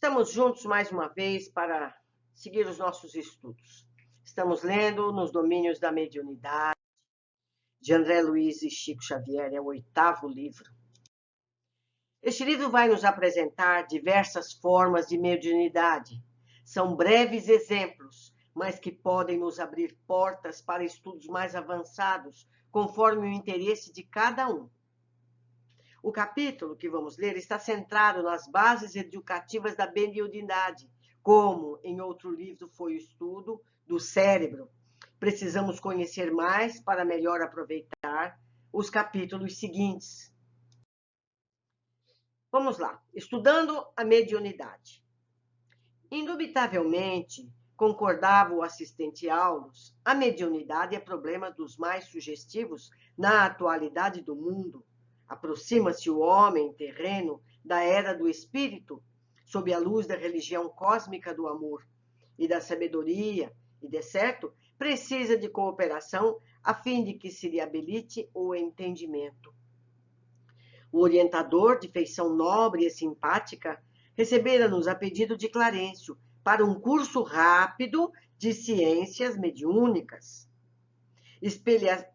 Estamos juntos mais uma vez para seguir os nossos estudos. Estamos lendo Nos Domínios da Mediunidade, de André Luiz e Chico Xavier, é o 8º livro. Este livro vai nos apresentar diversas formas de mediunidade. São breves exemplos, mas que podem nos abrir portas para estudos mais avançados, conforme o interesse de cada um. O capítulo que vamos ler está centrado nas bases educativas da mediunidade, como em outro livro foi o estudo do cérebro. Precisamos conhecer mais para melhor aproveitar os capítulos seguintes. Vamos lá, estudando a mediunidade. Indubitavelmente, concordava o assistente Aulus, a mediunidade é problema dos mais sugestivos na atualidade do mundo. Aproxima-se o homem terreno da era do espírito, sob a luz da religião cósmica do amor e da sabedoria, e, de certo, precisa de cooperação a fim de que se lhe habilite o entendimento. O orientador, de feição nobre e simpática, recebera-nos a pedido de Clarencio para um curso rápido de ciências mediúnicas.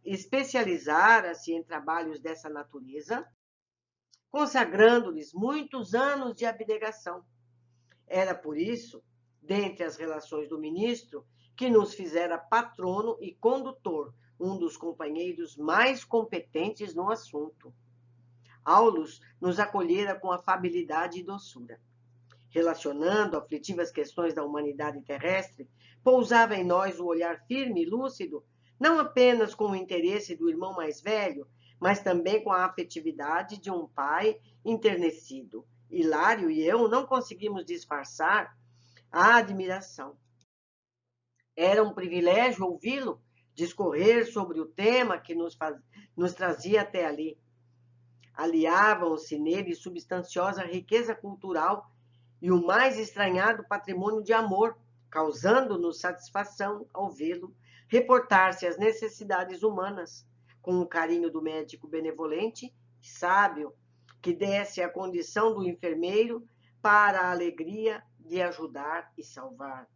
Especializara-se em trabalhos dessa natureza, consagrando-lhes muitos anos de abnegação. Era por isso, dentre as relações do ministro, que nos fizera patrono e condutor, um dos companheiros mais competentes no assunto. Aulus nos acolhera com afabilidade e doçura. Relacionando aflitivas questões da humanidade terrestre, pousava em nós o olhar firme e lúcido, não apenas com o interesse do irmão mais velho, mas também com a afetividade de um pai enternecido. Hilário e eu não conseguimos disfarçar a admiração. Era um privilégio ouvi-lo discorrer sobre o tema que nos trazia até ali. Aliavam-se nele substanciosa riqueza cultural e o mais estranhado patrimônio de amor, causando-nos satisfação ao vê-lo reportar-se às necessidades humanas, com o carinho do médico benevolente e sábio, que desse a condição do enfermeiro para a alegria de ajudar e salvar.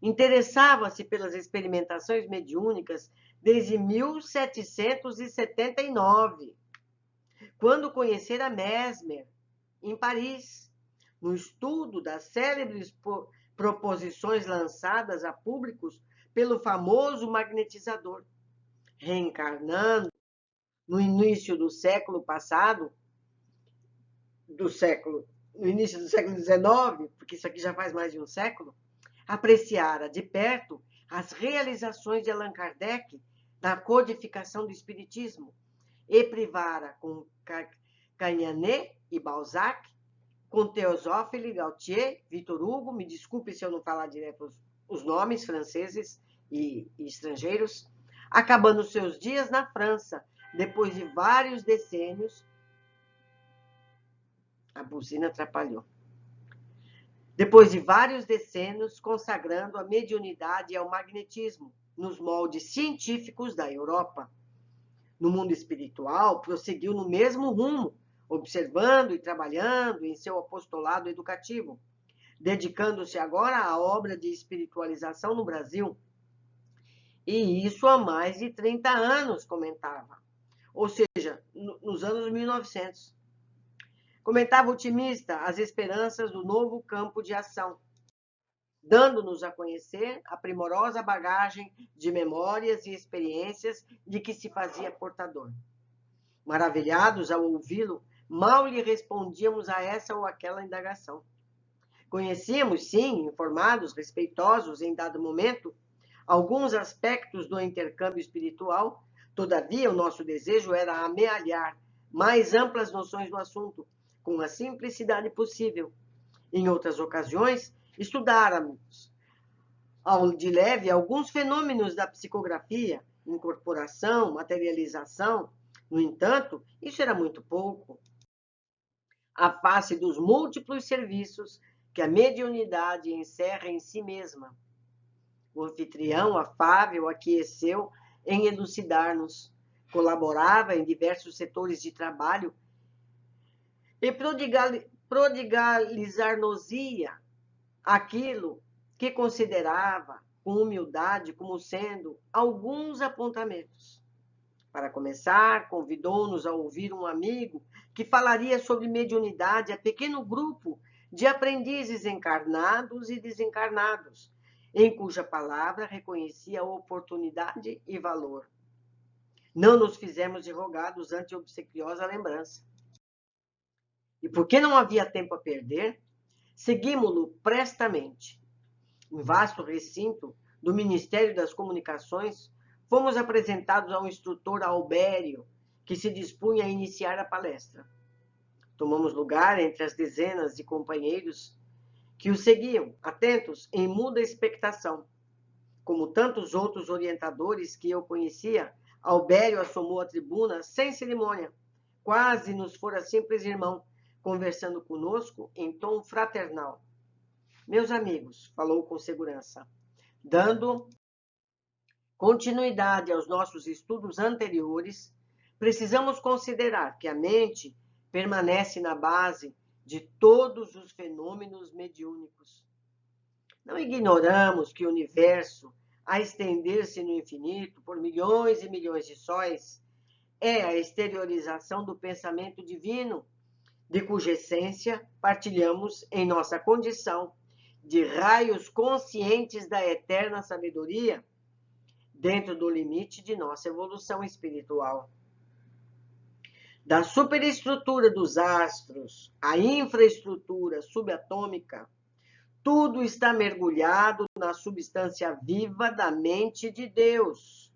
Interessava-se pelas experimentações mediúnicas desde 1779, quando conhecera Mesmer, em Paris, no estudo das célebres proposições lançadas a públicos pelo famoso magnetizador, reencarnando no início do século passado, no início do século XIX, porque isso aqui já faz mais de um século, apreciara de perto as realizações de Allan Kardec na codificação do Espiritismo e privara com Cagnanet e Balzac, com Théophile Gautier, Victor Hugo, me desculpe se eu não falar direto os nomes franceses e estrangeiros, acabando seus dias na França, depois de vários decênios. A buzina atrapalhou. Depois de vários decênios consagrando a mediunidade e ao magnetismo nos moldes científicos da Europa. No mundo espiritual, prosseguiu no mesmo rumo, observando e trabalhando em seu apostolado educativo, dedicando-se agora à obra de espiritualização no Brasil. E isso há mais de 30 anos, comentava. Ou seja, nos anos 1900. Comentava otimista as esperanças do novo campo de ação, dando-nos a conhecer a primorosa bagagem de memórias e experiências de que se fazia portador. Maravilhados ao ouvi-lo, mal lhe respondíamos a essa ou aquela indagação. Conhecíamos, sim, informados, respeitosos em dado momento, alguns aspectos do intercâmbio espiritual, todavia o nosso desejo era amealhar mais amplas noções do assunto, com a simplicidade possível. Em outras ocasiões, estudáramos de leve alguns fenômenos da psicografia, incorporação, materialização. No entanto, isso era muito pouco. À face dos múltiplos serviços que a mediunidade encerra em si mesma. O anfitrião afável aqueceu em elucidar-nos, colaborava em diversos setores de trabalho e prodigalizar-nos-ia aquilo que considerava com humildade como sendo alguns apontamentos. Para começar, convidou-nos a ouvir um amigo que falaria sobre mediunidade a pequeno grupo de aprendizes encarnados e desencarnados, em cuja palavra reconhecia oportunidade e valor. Não nos fizemos de rogados ante obsequiosa lembrança. E porque não havia tempo a perder, seguimos-lo prestamente. Em vasto recinto do Ministério das Comunicações, fomos apresentados ao instrutor Albério, que se dispunha a iniciar a palestra. Tomamos lugar entre as dezenas de companheiros que o seguiam, atentos, em muda expectação. Como tantos outros orientadores que eu conhecia, Albério assomou a tribuna sem cerimônia, quase nos fora simples irmão, conversando conosco em tom fraternal. Meus amigos, falou com segurança, dando continuidade aos nossos estudos anteriores, precisamos considerar que a mente permanece na base de todos os fenômenos mediúnicos. Não ignoramos que o universo, a estender-se no infinito por milhões e milhões de sóis, é a exteriorização do pensamento divino, de cuja essência partilhamos em nossa condição de raios conscientes da eterna sabedoria, dentro do limite de nossa evolução espiritual. Da superestrutura dos astros à infraestrutura subatômica, tudo está mergulhado na substância viva da mente de Deus,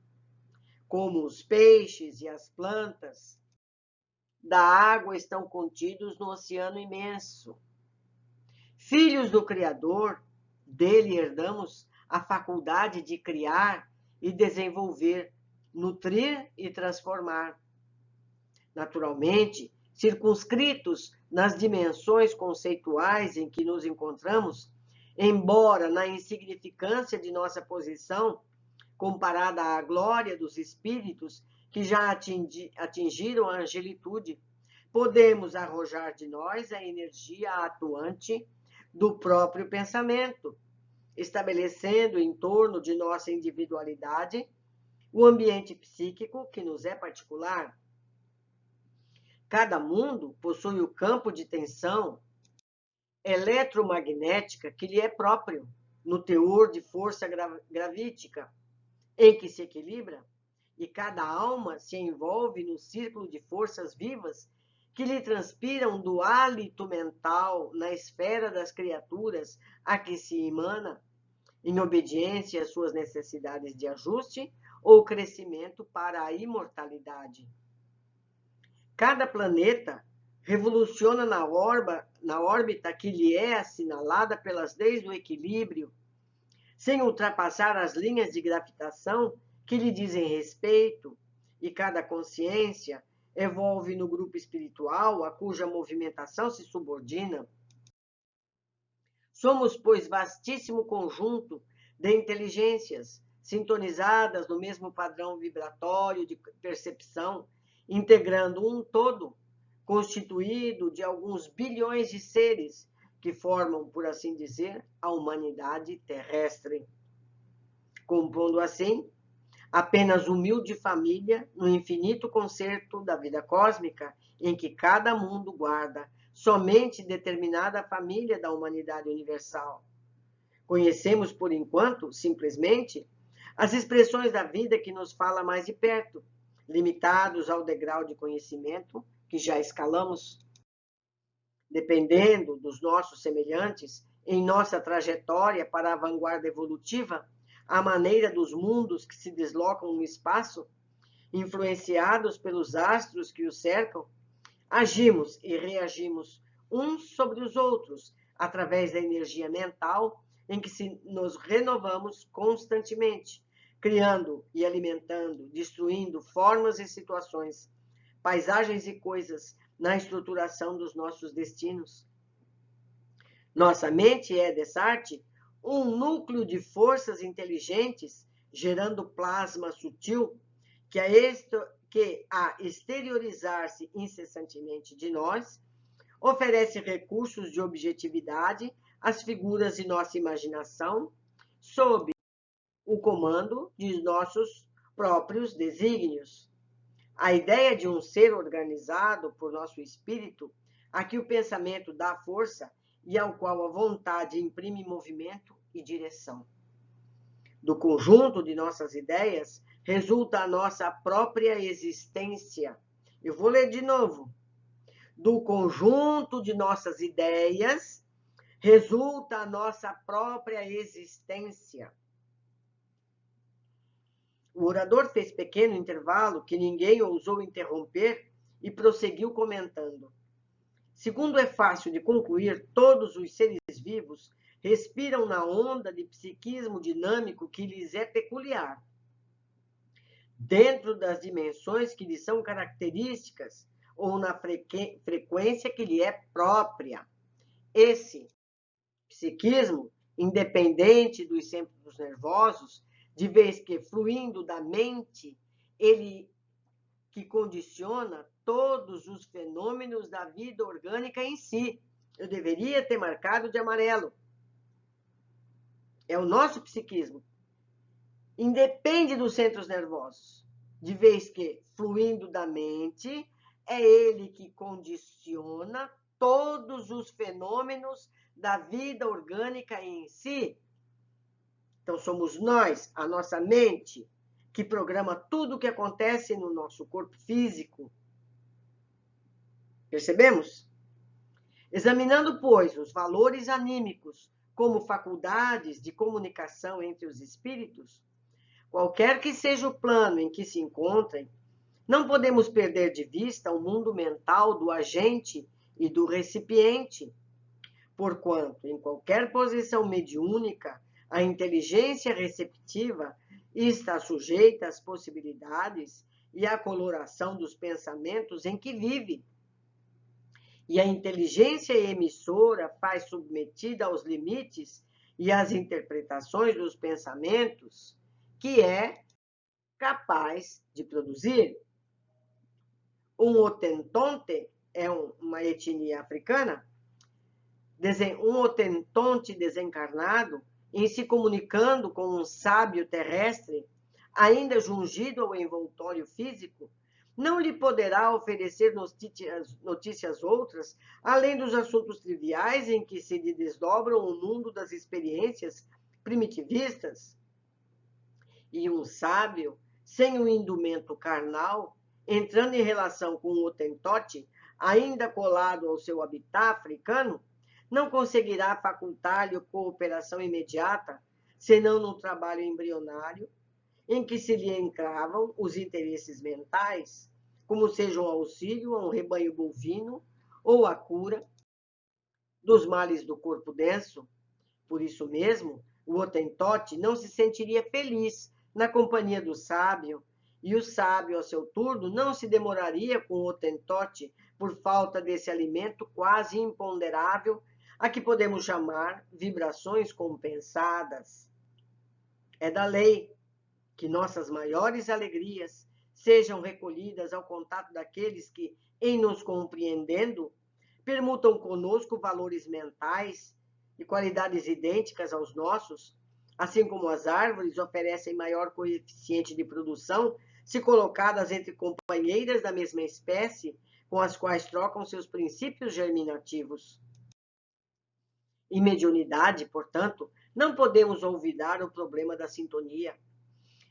como os peixes e as plantas da água estão contidos no oceano imenso. Filhos do Criador, dele herdamos a faculdade de criar e desenvolver, nutrir e transformar. Naturalmente, circunscritos nas dimensões conceituais em que nos encontramos, embora na insignificância de nossa posição, comparada à glória dos espíritos que já atingiram a angelitude, podemos arrojar de nós a energia atuante do próprio pensamento, estabelecendo em torno de nossa individualidade o ambiente psíquico que nos é particular. Cada mundo possui o campo de tensão eletromagnética que lhe é próprio, no teor de força gravítica em que se equilibra, e cada alma se envolve no círculo de forças vivas que lhe transpiram do hálito mental na esfera das criaturas a que se emana, em obediência às suas necessidades de ajuste ou crescimento para a imortalidade. Cada planeta revoluciona na órbita que lhe é assinalada pelas leis do equilíbrio, sem ultrapassar as linhas de gravitação que lhe dizem respeito, e cada consciência evolve no grupo espiritual a cuja movimentação se subordina. Somos, pois, vastíssimo conjunto de inteligências, sintonizadas no mesmo padrão vibratório de percepção, integrando um todo, constituído de alguns bilhões de seres que formam, por assim dizer, a humanidade terrestre. Compondo assim, apenas humilde família no infinito concerto da vida cósmica, em que cada mundo guarda somente determinada família da humanidade universal. Conhecemos, por enquanto, simplesmente, as expressões da vida que nos fala mais de perto, limitados ao degrau de conhecimento que já escalamos. Dependendo dos nossos semelhantes, em nossa trajetória para a vanguarda evolutiva, à maneira dos mundos que se deslocam no espaço, influenciados pelos astros que os cercam, agimos e reagimos uns sobre os outros através da energia mental em que nos renovamos constantemente, criando e alimentando, destruindo formas e situações, paisagens e coisas na estruturação dos nossos destinos. Nossa mente é, dessa arte, um núcleo de forças inteligentes gerando plasma sutil que a exteriorizar-se incessantemente de nós, oferece recursos de objetividade às figuras de nossa imaginação, sob o comando de nossos próprios desígnios. A ideia de um ser organizado por nosso espírito, a que o pensamento dá força e ao qual a vontade imprime movimento e direção. Do conjunto de nossas ideias resulta a nossa própria existência. Eu vou ler de novo. Do conjunto de nossas ideias resulta a nossa própria existência. O orador fez pequeno intervalo que ninguém ousou interromper e prosseguiu comentando. Segundo é fácil de concluir, todos os seres vivos respiram na onda de psiquismo dinâmico que lhes é peculiar, dentro das dimensões que lhes são características ou na frequência que lhe é própria. Esse psiquismo, independente dos centros nervosos, de vez que fluindo da mente, ele que condiciona todos os fenômenos da vida orgânica em si. Eu deveria ter marcado de amarelo. É o nosso psiquismo. Independe dos centros nervosos, de vez que, fluindo da mente, é ele que condiciona todos os fenômenos da vida orgânica em si. Então, somos nós, a nossa mente, que programa tudo o que acontece no nosso corpo físico. Percebemos? Examinando, pois, os valores anímicos como faculdades de comunicação entre os espíritos, qualquer que seja o plano em que se encontrem, não podemos perder de vista o mundo mental do agente e do recipiente, porquanto, em qualquer posição mediúnica, a inteligência receptiva está sujeita às possibilidades e à coloração dos pensamentos em que vive. E a inteligência emissora faz submetida aos limites e às interpretações dos pensamentos que é capaz de produzir. Um Otentonte é uma etnia africana, um Otentonte desencarnado, em se comunicando com um sábio terrestre, ainda jungido ao envoltório físico, não lhe poderá oferecer notícias outras, além dos assuntos triviais em que se lhe desdobram o mundo das experiências primitivistas? E um sábio, sem o indumento carnal, entrando em relação com o Otentote, ainda colado ao seu habitat africano, não conseguirá facultar-lhe cooperação imediata, senão num trabalho embrionário, em que se lhe encravam os interesses mentais, como seja o auxílio a um rebanho bovino ou a cura dos males do corpo denso. Por isso mesmo, o Otentote não se sentiria feliz na companhia do sábio, e o sábio, a seu turno, não se demoraria com o Otentote por falta desse alimento quase imponderável, a que podemos chamar vibrações compensadas. É da lei que nossas maiores alegrias sejam recolhidas ao contato daqueles que, em nos compreendendo, permutam conosco valores mentais e qualidades idênticas aos nossos, assim como as árvores oferecem maior coeficiente de produção se colocadas entre companheiras da mesma espécie, com as quais trocam seus princípios germinativos. Em mediunidade, portanto, não podemos olvidar o problema da sintonia.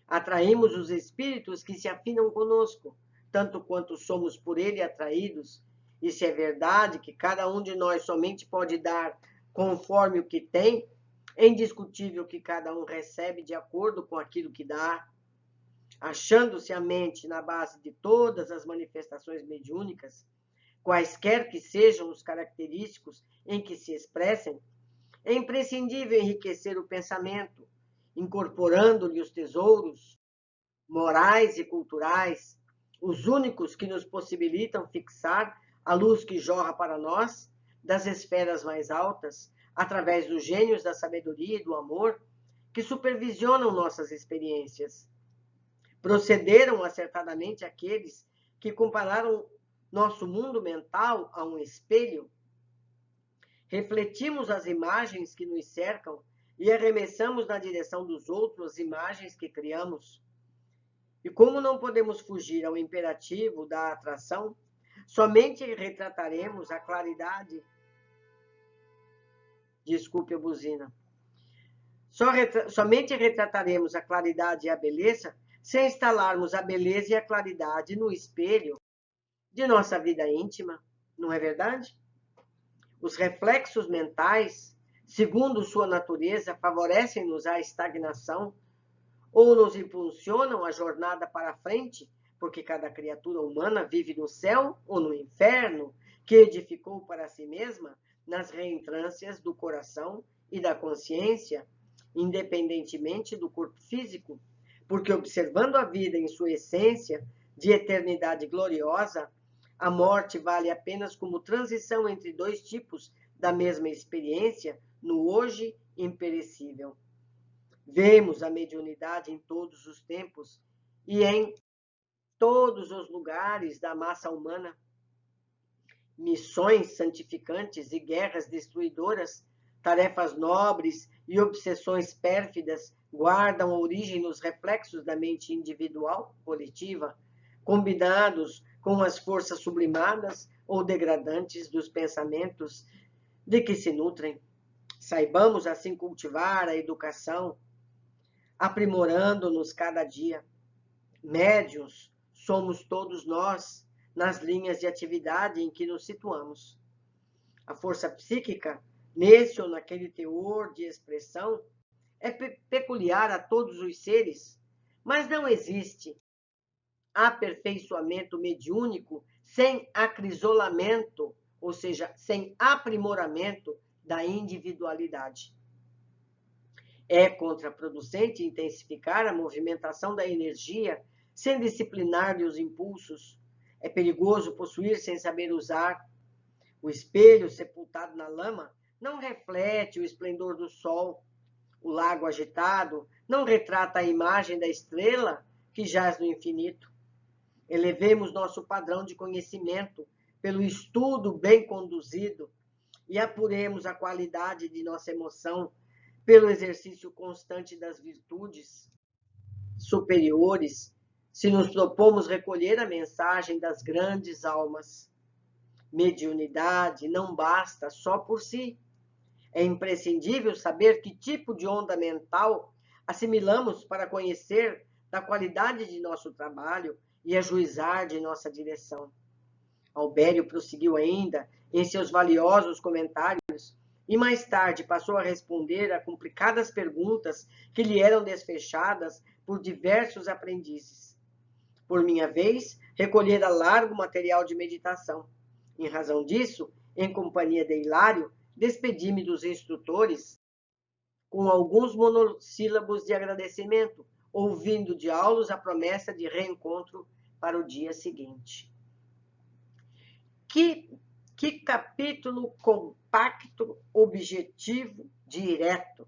Atraímos os espíritos que se afinam conosco, tanto quanto somos por ele atraídos. E se é verdade que cada um de nós somente pode dar conforme o que tem, é indiscutível que cada um recebe de acordo com aquilo que dá. Achando-se a mente na base de todas as manifestações mediúnicas, quaisquer que sejam os característicos em que se expressem, é imprescindível enriquecer o pensamento, incorporando-lhe os tesouros morais e culturais, os únicos que nos possibilitam fixar a luz que jorra para nós das esferas mais altas, através dos gênios da sabedoria e do amor, que supervisionam nossas experiências. Procederam acertadamente aqueles que compararam nosso mundo mental a um espelho refletimos as imagens que nos cercam e arremessamos na direção dos outros as imagens que criamos. E como não podemos fugir ao imperativo da atração, somente retrataremos a claridade. Desculpe a buzina. Somente retrataremos a claridade e a beleza se instalarmos a beleza e a claridade no espelho de nossa vida íntima, não é verdade? Os reflexos mentais, segundo sua natureza, favorecem-nos à estagnação ou nos impulsionam a jornada para a frente, porque cada criatura humana vive no céu ou no inferno que edificou para si mesma nas reentrâncias do coração e da consciência, independentemente do corpo físico, porque observando a vida em sua essência de eternidade gloriosa, a morte vale apenas como transição entre dois tipos da mesma experiência no hoje imperecível. Vemos a mediunidade em todos os tempos e em todos os lugares da massa humana. Missões santificantes e guerras destruidoras, tarefas nobres e obsessões pérfidas guardam origem nos reflexos da mente individual, coletiva, combinados com as forças sublimadas ou degradantes dos pensamentos de que se nutrem. Saibamos assim cultivar a educação, aprimorando-nos cada dia. Médiuns somos todos nós, nas linhas de atividade em que nos situamos. A força psíquica, nesse ou naquele teor de expressão, é peculiar a todos os seres, mas não existe aperfeiçoamento mediúnico sem acrisolamento, ou seja, sem aprimoramento da individualidade. É contraproducente intensificar a movimentação da energia sem disciplinar-lhe os impulsos. É perigoso possuir sem saber usar. O espelho sepultado na lama não reflete o esplendor do sol. O lago agitado não retrata a imagem da estrela que jaz no infinito. Elevemos nosso padrão de conhecimento pelo estudo bem conduzido e apuremos a qualidade de nossa emoção pelo exercício constante das virtudes superiores, se nos propomos recolher a mensagem das grandes almas. Mediunidade não basta só por si. É imprescindível saber que tipo de onda mental assimilamos para conhecer da qualidade de nosso trabalho e ajuizar de nossa direção. Albério prosseguiu ainda em seus valiosos comentários e mais tarde passou a responder a complicadas perguntas que lhe eram desfechadas por diversos aprendizes. Por minha vez, recolhera largo material de meditação. Em razão disso, em companhia de Hilário, despedi-me dos instrutores com alguns monossílabos de agradecimento, ouvindo de Aulos a promessa de reencontro para o dia seguinte. Que capítulo compacto, objetivo, direto.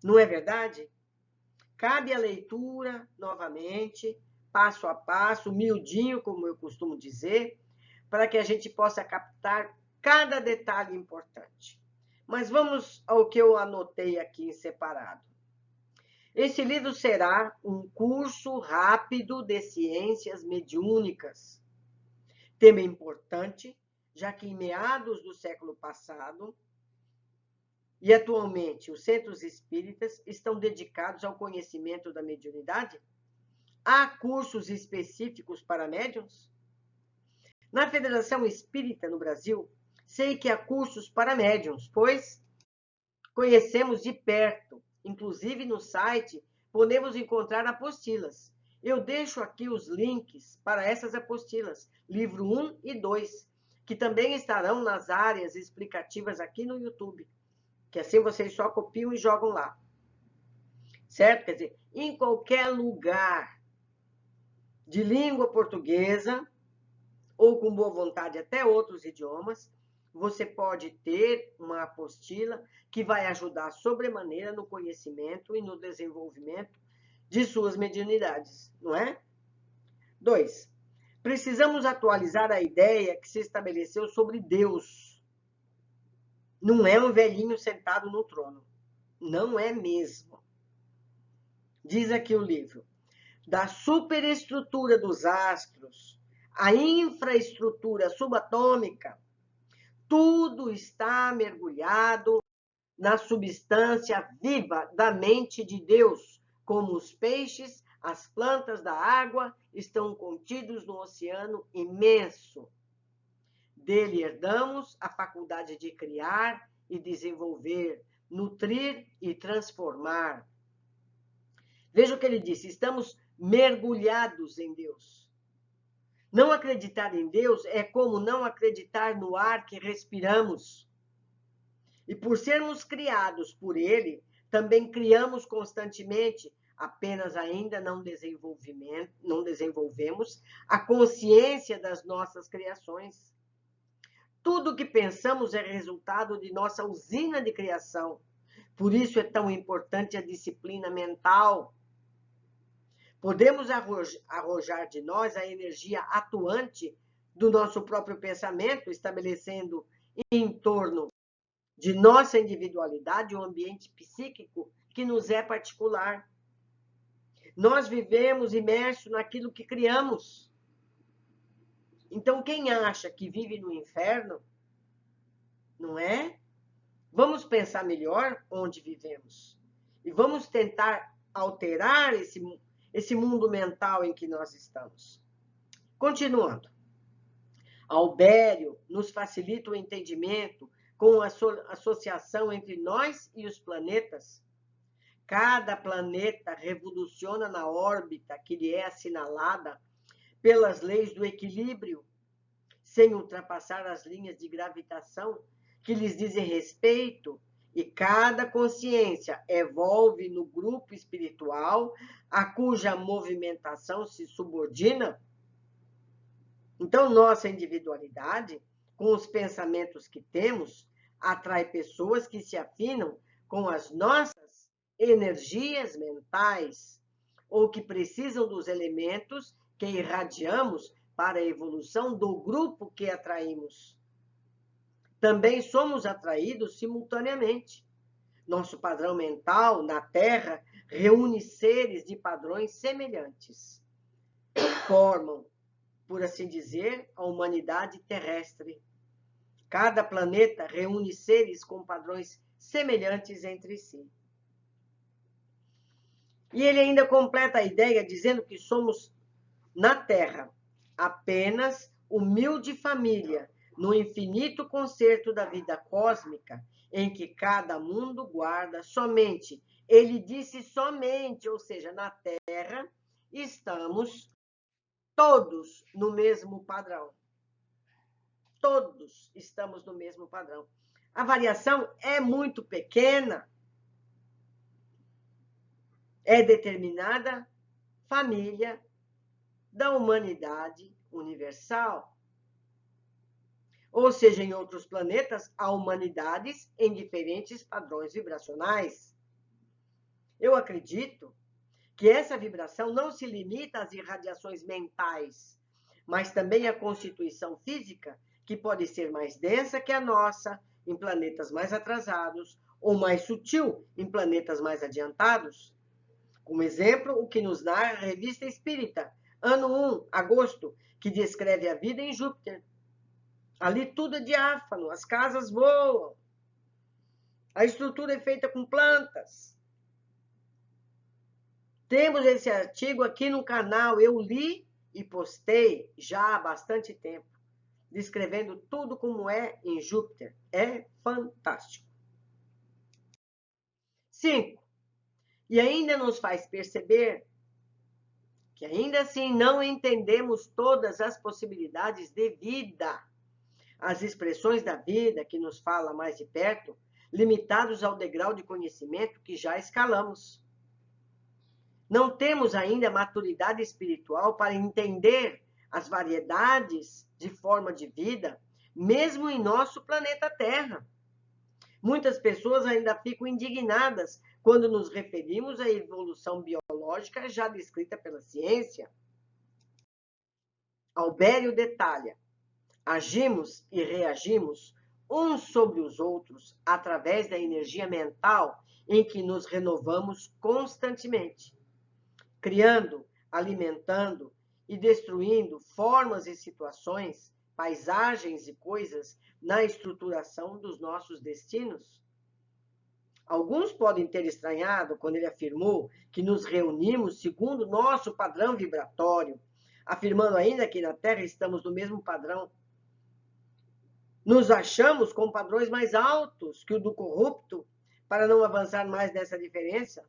Não é verdade? Cabe a leitura, novamente, passo a passo, miudinho, como eu costumo dizer, para que a gente possa captar cada detalhe importante. Mas vamos ao que eu anotei aqui em separado. Esse livro será um curso rápido de ciências mediúnicas. Tema importante, já que em meados do século passado e atualmente os centros espíritas estão dedicados ao conhecimento da mediunidade. Há cursos específicos para médiuns? Na Federação Espírita no Brasil, sei que há cursos para médiuns, pois conhecemos de perto. Inclusive no site podemos encontrar apostilas. Eu deixo aqui os links para essas apostilas, livro 1 e 2, que também estarão nas áreas explicativas aqui no YouTube, que assim vocês só copiam e jogam lá. Certo? Quer dizer, em qualquer lugar de língua portuguesa, ou com boa vontade até outros idiomas, você pode ter uma apostila que vai ajudar sobremaneira no conhecimento e no desenvolvimento de suas mediunidades, não é? 2. Precisamos atualizar a ideia que se estabeleceu sobre Deus. Não é um velhinho sentado no trono. Não é mesmo. Diz aqui o livro. Da superestrutura dos astros, a infraestrutura subatômica, tudo está mergulhado na substância viva da mente de Deus, como os peixes, as plantas da água estão contidos no oceano imenso. Dele herdamos a faculdade de criar e desenvolver, nutrir e transformar. Veja o que ele disse: estamos mergulhados em Deus. Não acreditar em Deus é como não acreditar no ar que respiramos. E por sermos criados por Ele, também criamos constantemente, apenas ainda não desenvolvemos a consciência das nossas criações. Tudo que pensamos é resultado de nossa usina de criação. Por isso é tão importante a disciplina mental. Podemos arrojar de nós a energia atuante do nosso próprio pensamento, estabelecendo em torno de nossa individualidade um ambiente psíquico que nos é particular. Nós vivemos imersos naquilo que criamos. Então, quem acha que vive no inferno, não é? Vamos pensar melhor onde vivemos. E vamos tentar alterar esse mundo mental em que nós estamos. Continuando. Albério nos facilita o entendimento com a associação entre nós e os planetas. Cada planeta revoluciona na órbita que lhe é assinalada pelas leis do equilíbrio, sem ultrapassar as linhas de gravitação que lhes dizem respeito, e cada consciência evolve no grupo espiritual a cuja movimentação se subordina. Então, nossa individualidade, com os pensamentos que temos, atrai pessoas que se afinam com as nossas energias mentais, ou que precisam dos elementos que irradiamos para a evolução do grupo que atraímos. Também somos atraídos simultaneamente. Nosso padrão mental na Terra reúne seres de padrões semelhantes. Formam, por assim dizer, a humanidade terrestre. Cada planeta reúne seres com padrões semelhantes entre si. E ele ainda completa a ideia dizendo que somos, na Terra, apenas humilde família, no infinito concerto da vida cósmica, em que cada mundo guarda somente. Ele disse somente, ou seja, na Terra, estamos todos no mesmo padrão. Todos estamos no mesmo padrão. A variação é muito pequena. É determinada família da humanidade universal. Ou seja, em outros planetas, há humanidades em diferentes padrões vibracionais. Eu acredito que essa vibração não se limita às irradiações mentais, mas também à constituição física, que pode ser mais densa que a nossa em planetas mais atrasados, ou mais sutil em planetas mais adiantados. Como exemplo, o que nos dá a Revista Espírita, ano 1, agosto, que descreve a vida em Júpiter. Ali tudo é diáfano, as casas voam, a estrutura é feita com plantas. Temos esse artigo aqui no canal, eu li e postei já há bastante tempo, descrevendo tudo como é em Júpiter. É fantástico. 5. E ainda nos faz perceber que ainda assim não entendemos todas as possibilidades de vida. As expressões da vida que nos fala mais de perto, limitados ao degrau de conhecimento que já escalamos. Não temos ainda maturidade espiritual para entender as variedades de forma de vida, mesmo em nosso planeta Terra. Muitas pessoas ainda ficam indignadas quando nos referimos à evolução biológica já descrita pela ciência. Albério detalha: agimos e reagimos uns sobre os outros através da energia mental em que nos renovamos constantemente, criando, alimentando e destruindo formas e situações, paisagens e coisas na estruturação dos nossos destinos? Alguns podem ter estranhado quando ele afirmou que nos reunimos segundo nosso padrão vibratório, afirmando ainda que na Terra estamos no mesmo padrão. Nos achamos com padrões mais altos que o do corrupto, para não avançar mais nessa diferença.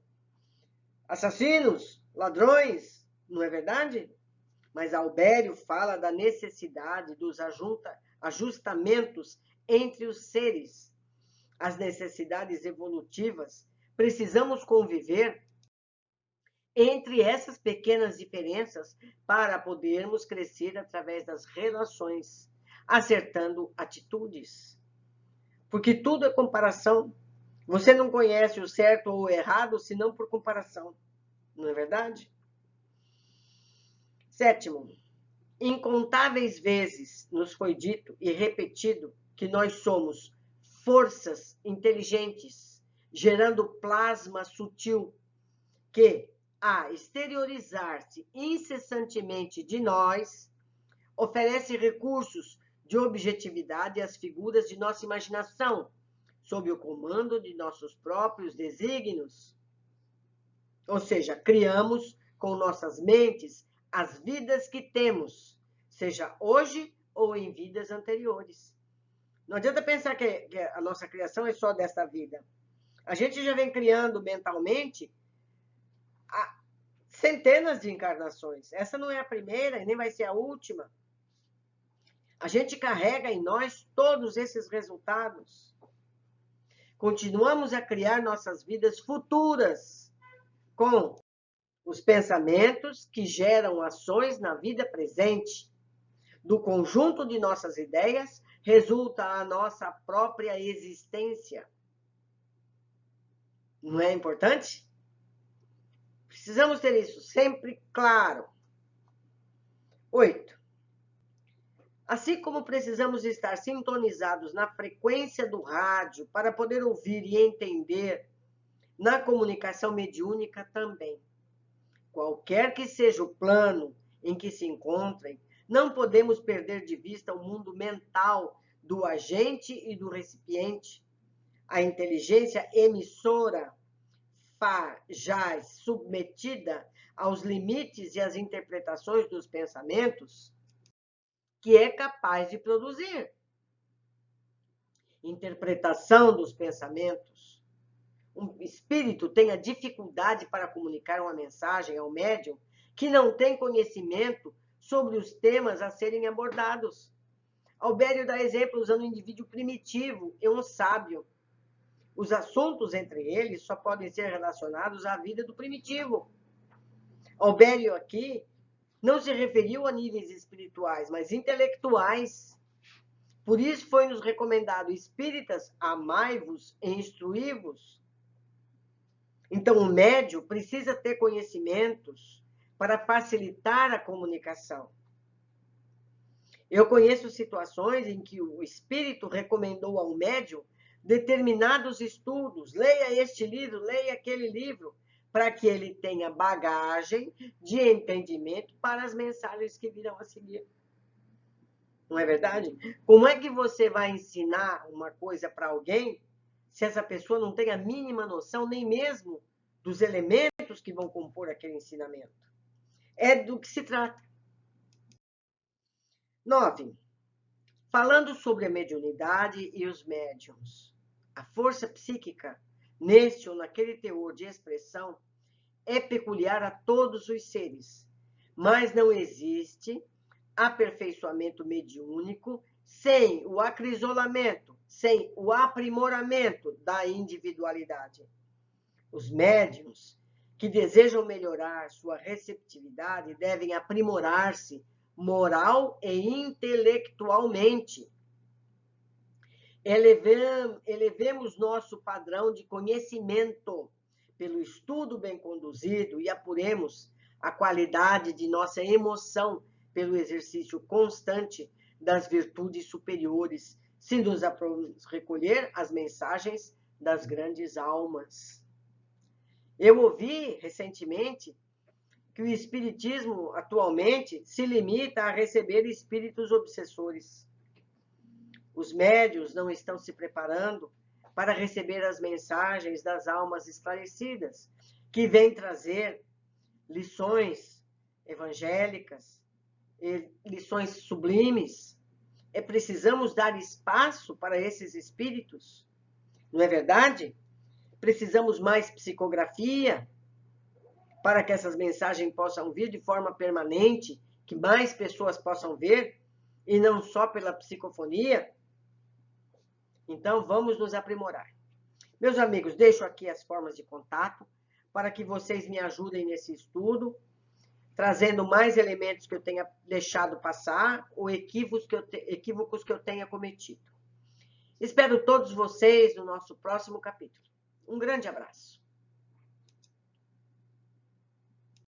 Assassinos, ladrões, não é verdade? Mas Albério fala da necessidade dos ajustamentos entre os seres, as necessidades evolutivas. Precisamos conviver entre essas pequenas diferenças para podermos crescer através das relações, acertando atitudes. Porque tudo é comparação. Você não conhece o certo ou o errado senão por comparação. Não é verdade? 7º, incontáveis vezes nos foi dito e repetido que nós somos forças inteligentes, gerando plasma sutil, que, a exteriorizar-se incessantemente de nós, oferece recursos de objetividade às figuras de nossa imaginação, sob o comando de nossos próprios desígnios. Ou seja, criamos com nossas mentes as vidas que temos, seja hoje ou em vidas anteriores. Não adianta pensar que a nossa criação é só desta vida. A gente já vem criando mentalmente há centenas de encarnações. Essa não é a primeira e nem vai ser a última. A gente carrega em nós todos esses resultados. Continuamos a criar nossas vidas futuras com os pensamentos que geram ações na vida presente. Do conjunto de nossas ideias resulta a nossa própria existência. Não é importante? Precisamos ter isso sempre claro. 8. Assim como precisamos estar sintonizados na frequência do rádio para poder ouvir e entender, na comunicação mediúnica também. Qualquer que seja o plano em que se encontrem, não podemos perder de vista o mundo mental do agente e do recipiente. A inteligência emissora jaz submetida aos limites e às interpretações dos pensamentos que é capaz de produzir. Interpretação dos pensamentos. Um espírito tem a dificuldade para comunicar uma mensagem ao médium que não tem conhecimento sobre os temas a serem abordados. Albério dá exemplo usando um indivíduo primitivo e um sábio. Os assuntos entre eles só podem ser relacionados à vida do primitivo. Albério aqui não se referiu a níveis espirituais, mas intelectuais. Por isso foi-nos recomendado, espíritas, amai-vos e instruí-vos. Então, o médium precisa ter conhecimentos para facilitar a comunicação. Eu conheço situações em que o espírito recomendou ao médium determinados estudos, leia este livro, leia aquele livro, para que ele tenha bagagem de entendimento para as mensagens que virão a seguir. Não é verdade? Como é que você vai ensinar uma coisa para alguém se essa pessoa não tem a mínima noção nem mesmo dos elementos que vão compor aquele ensinamento? É do que se trata. 9. Falando sobre a mediunidade e os médiums. A força psíquica, neste ou naquele teor de expressão, é peculiar a todos os seres, mas não existe aperfeiçoamento mediúnico sem o acrisolamento, sem o aprimoramento da individualidade. Os médiuns que desejam melhorar sua receptividade devem aprimorar-se moral e intelectualmente. Elevemos nosso padrão de conhecimento pelo estudo bem conduzido e apuremos a qualidade de nossa emoção pelo exercício constante das virtudes superiores, se nos aprumamos recolher as mensagens das grandes almas. Eu ouvi recentemente que o espiritismo atualmente se limita a receber espíritos obsessores. Os médiuns não estão se preparando para receber as mensagens das almas esclarecidas, que vêm trazer lições evangélicas, lições sublimes. Precisamos dar espaço para esses espíritos, não é verdade? Precisamos mais psicografia para que essas mensagens possam vir de forma permanente, que mais pessoas possam ver, e não só pela psicofonia. Então, vamos nos aprimorar. Meus amigos, deixo aqui as formas de contato para que vocês me ajudem nesse estudo, trazendo mais elementos que eu tenha deixado passar ou equívocos que eu tenha cometido. Espero todos vocês no nosso próximo capítulo. Um grande abraço.